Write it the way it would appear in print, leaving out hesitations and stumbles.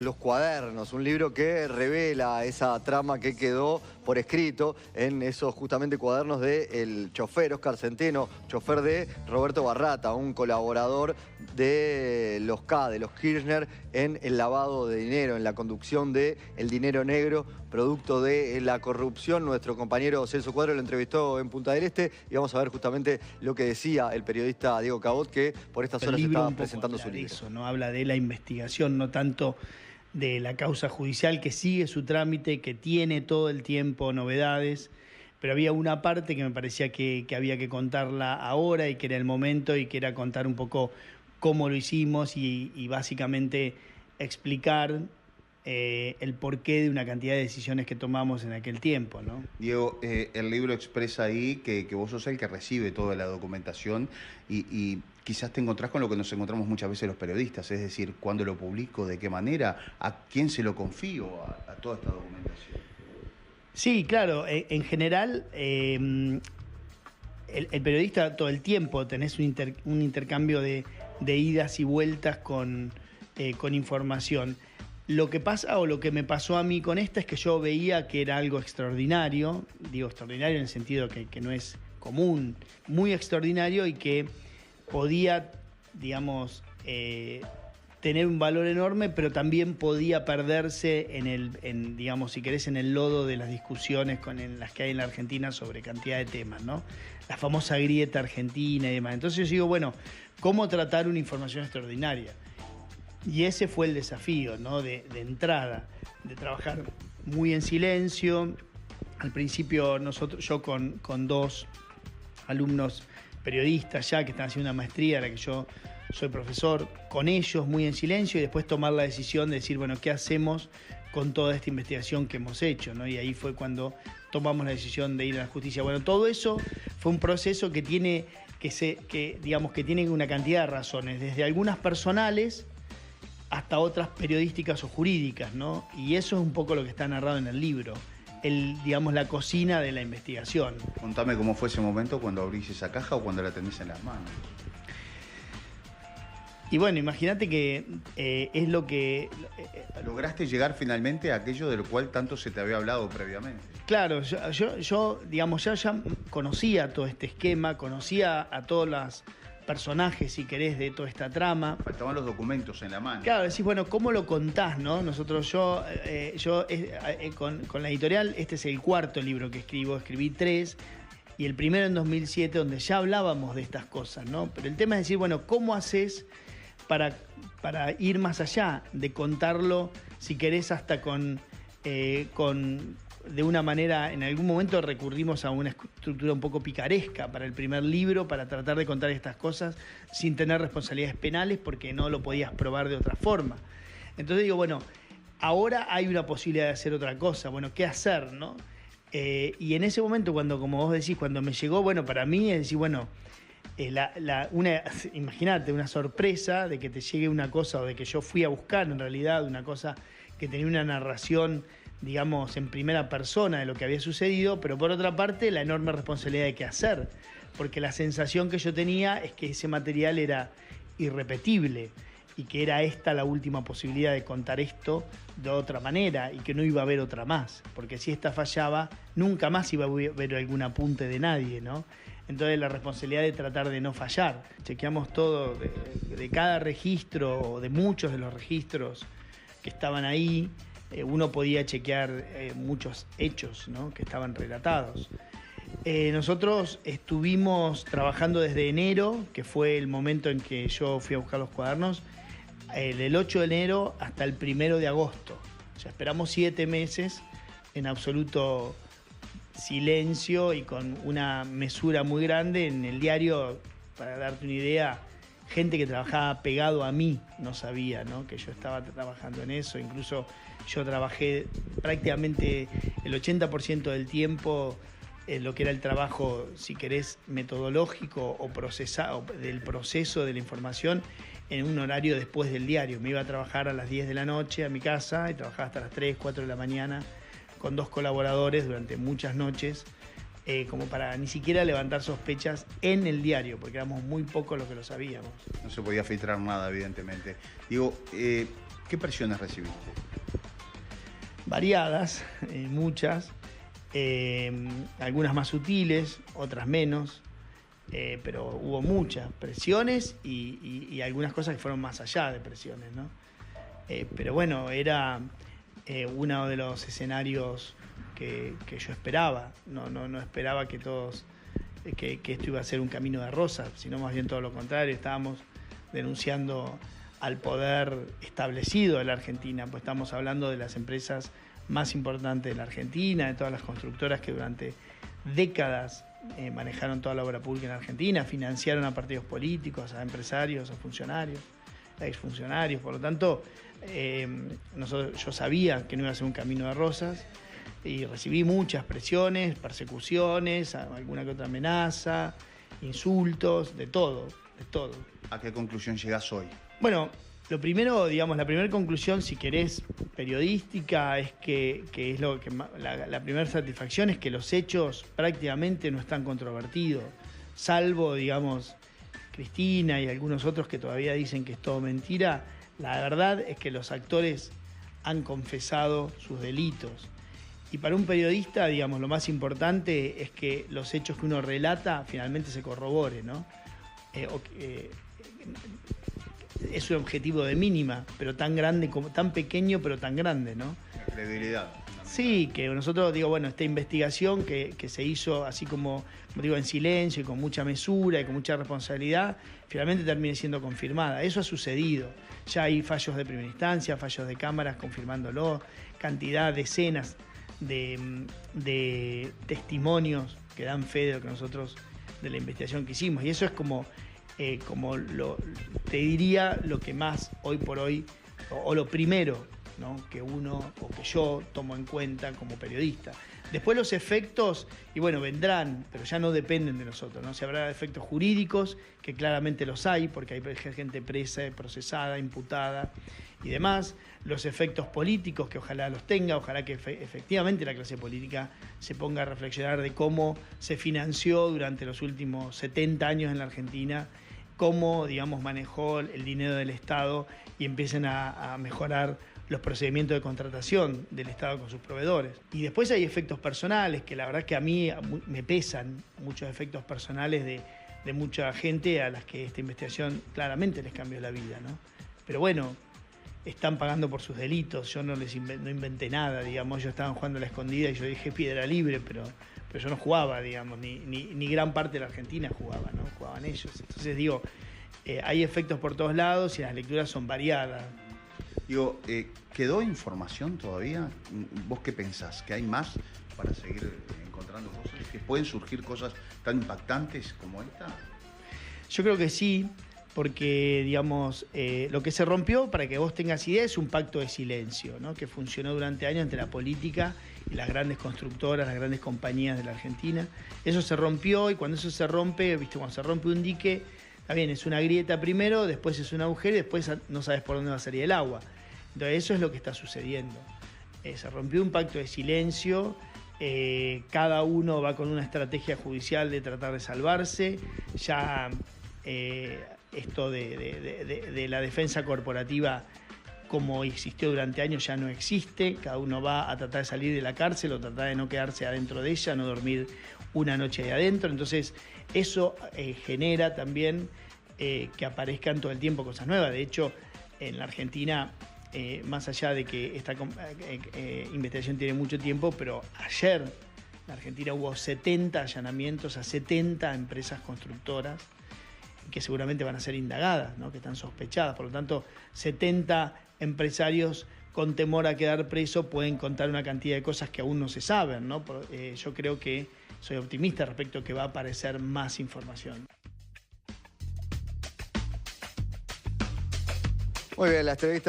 Los cuadernos, un libro que revela esa trama que quedó por escrito en esos justamente cuadernos del chofer Oscar Centeno, chofer de Roberto Barrata, un colaborador de los K, de los Kirchner, en el lavado de dinero, en la conducción del dinero negro, producto de la corrupción. Nuestro compañero Celso Cuadro lo entrevistó en Punta del Este y vamos a ver justamente lo que decía el periodista Diego Cabot, que por estas horas estaba presentando su libro. Eso, ¿no? Habla de la investigación, no tanto de la causa judicial, que sigue su trámite, que tiene todo el tiempo novedades, pero había una parte que me parecía que había que contarla ahora y que era el momento y que era contar un poco cómo lo hicimos y básicamente explicar el porqué de una cantidad de decisiones que tomamos en aquel tiempo, ¿no? Diego, el libro expresa ahí que vos sos el que recibe toda la documentación y quizás te encontrás con lo que nos encontramos muchas veces los periodistas, es decir, cuándo lo publico, de qué manera, a quién se lo confío a toda esta documentación. Sí, claro, en general el periodista todo el tiempo tenés un intercambio de idas y vueltas con información. Lo que pasa o lo que me pasó a mí con esta es que yo veía que era algo extraordinario, digo extraordinario en el sentido que no es común, muy extraordinario y que podía, digamos, tener un valor enorme, pero también podía perderse digamos, si querés, en el lodo de las discusiones en las que hay en la Argentina sobre cantidad de temas, ¿no? La famosa grieta argentina y demás. Entonces yo digo, bueno, ¿cómo tratar una información extraordinaria? Y ese fue el desafío, ¿no? de entrada, de trabajar muy en silencio. Al principio yo con dos alumnos periodistas ya que están haciendo una maestría, a la que yo soy profesor, con ellos muy en silencio y después tomar la decisión de decir, bueno, ¿qué hacemos con toda esta investigación que hemos hecho, ¿no? Y ahí fue cuando tomamos la decisión de ir a la justicia. Bueno, todo eso fue un proceso que tiene una cantidad de razones, desde algunas personales hasta otras periodísticas o jurídicas, ¿no? Y eso es un poco lo que está narrado en el libro, digamos, la cocina de la investigación. Contame cómo fue ese momento cuando abrís esa caja o cuando la tenés en las manos. Y bueno, imagínate que es lo que... ¿Lograste llegar finalmente a aquello de lo cual tanto se te había hablado previamente? Claro, yo digamos, ya conocía todo este esquema, conocía a todos los personajes, si querés, de toda esta trama. Faltaban los documentos en la mano. Claro, decís, bueno, ¿cómo lo contás, no? Con la editorial, este es el cuarto libro que escribí 3, y el primero en 2007, donde ya hablábamos de estas cosas, ¿no? Pero el tema es decir, bueno, ¿cómo haces para ir más allá de contarlo, si querés, hasta de una manera, en algún momento recurrimos a una estructura un poco picaresca para el primer libro, para tratar de contar estas cosas sin tener responsabilidades penales porque no lo podías probar de otra forma. Entonces digo, bueno, ahora hay una posibilidad de hacer otra cosa, bueno, ¿qué hacer, no? Y en ese momento, como vos decís, cuando me llegó, bueno, para mí es decir, bueno, imagínate, una sorpresa de que te llegue una cosa o de que yo fui a buscar en realidad una cosa que tenía una narración, digamos, en primera persona de lo que había sucedido, pero por otra parte la enorme responsabilidad de qué hacer, porque la sensación que yo tenía es que ese material era irrepetible y que era esta la última posibilidad de contar esto de otra manera y que no iba a haber otra más, porque si esta fallaba, nunca más iba a haber algún apunte de nadie, ¿no? Entonces la responsabilidad de tratar de no fallar. Chequeamos todo de cada registro o de muchos de los registros que estaban ahí. Uno podía chequear muchos hechos, ¿no? Que estaban relatados. Nosotros estuvimos trabajando desde enero, que fue el momento en que yo fui a buscar los cuadernos, del 8 de enero hasta el 1 de agosto. O sea, esperamos 7 meses en absoluto silencio y con una mesura muy grande en el diario. Para darte una idea, gente que trabajaba pegado a mí no sabía, ¿no? Que yo estaba trabajando en eso. Incluso yo trabajé prácticamente el 80% del tiempo en lo que era el trabajo, si querés, metodológico o del proceso de la información en un horario después del diario. Me iba a trabajar a las 10 de la noche a mi casa y trabajaba hasta las 3, 4 de la mañana con 2 colaboradores durante muchas noches, como para ni siquiera levantar sospechas en el diario, porque éramos muy pocos los que lo sabíamos. No se podía filtrar nada, evidentemente. Digo, ¿Qué presiones recibiste? Variadas, muchas, algunas más sutiles, otras menos, pero hubo muchas presiones y algunas cosas que fueron más allá de presiones, ¿no? Pero bueno, era uno de los escenarios que yo esperaba. No esperaba que todos, que esto iba a ser un camino de rosas, sino más bien todo lo contrario. Estábamos denunciando al poder establecido de la Argentina, pues estamos hablando de las empresas más importantes de la Argentina, de todas las constructoras que durante décadas manejaron toda la obra pública en la Argentina, financiaron a partidos políticos, a empresarios, a funcionarios, a exfuncionarios. Por lo tanto, yo sabía que no iba a ser un camino de rosas y recibí muchas presiones, persecuciones, alguna que otra amenaza, insultos, de todo. ¿A qué conclusión llegás hoy? Bueno, lo primero, digamos, la primera conclusión, si querés, periodística, es que es lo que la primera satisfacción es que los hechos prácticamente no están controvertidos, salvo, digamos, Cristina y algunos otros que todavía dicen que es todo mentira. La verdad es que los actores han confesado sus delitos. Y para un periodista, digamos, lo más importante es que los hechos que uno relata finalmente se corroboren, ¿no? Es un objetivo de mínima, pero tan grande, tan pequeño, pero tan grande, ¿no? La credibilidad. Sí, que nosotros, digo, bueno, esta investigación que se hizo así como digo, en silencio y con mucha mesura y con mucha responsabilidad, finalmente termine siendo confirmada. Eso ha sucedido. Ya hay fallos de primera instancia, fallos de cámaras confirmándolo, cantidad, decenas de testimonios que dan fe de lo que nosotros, de la investigación que hicimos. Y eso es como te diría lo que más hoy por hoy, o lo primero, ¿no?, que uno o que yo tomo en cuenta como periodista. Después los efectos, y bueno, vendrán, pero ya no dependen de nosotros, ¿no? Si habrá efectos jurídicos, que claramente los hay, porque hay gente presa, procesada, imputada y demás. Los efectos políticos, que ojalá los tenga, ojalá que efectivamente la clase política se ponga a reflexionar de cómo se financió durante los últimos 70 años en la Argentina, cómo, digamos, manejó el dinero del Estado y empiecen a mejorar los procedimientos de contratación del Estado con sus proveedores. Y después hay efectos personales, que la verdad que a mí me pesan muchos efectos personales de mucha gente a las que esta investigación claramente les cambió la vida, ¿no? Pero bueno, están pagando por sus delitos, yo no inventé nada, digamos, ellos estaban jugando a la escondida y yo dije piedra libre, pero yo no jugaba, digamos, ni gran parte de la Argentina jugaba, ¿no? Jugaban ellos. Entonces digo, hay efectos por todos lados y las lecturas son variadas. Digo, ¿quedó información todavía? ¿Vos qué pensás? ¿Que hay más para seguir encontrando cosas? ¿Que pueden surgir cosas tan impactantes como esta? Yo creo que sí, porque, digamos, lo que se rompió, para que vos tengas idea, es un pacto de silencio, ¿no?, que funcionó durante años entre la política y las grandes constructoras, las grandes compañías de la Argentina. Eso se rompió y cuando eso se rompe, ¿viste? Cuando se rompe un dique, está bien, es una grieta primero, después es un agujero y después no sabes por dónde va a salir el agua. Entonces eso es lo que está sucediendo. Se rompió un pacto de silencio, cada uno va con una estrategia judicial de tratar de salvarse. Ya esto de la defensa corporativa como existió durante años ya no existe. Cada uno va a tratar de salir de la cárcel o tratar de no quedarse adentro de ella, no dormir una noche ahí adentro. Entonces eso genera también que aparezcan todo el tiempo cosas nuevas. De hecho, en la Argentina, más allá de que esta investigación tiene mucho tiempo, pero ayer en la Argentina hubo 70 allanamientos a 70 empresas constructoras que seguramente van a ser indagadas, ¿no?, que están sospechadas. Por lo tanto, 70 empresarios con temor a quedar presos pueden contar una cantidad de cosas que aún no se saben, ¿no? Yo creo que soy optimista respecto a que va a aparecer más información. Muy bien, la entrevista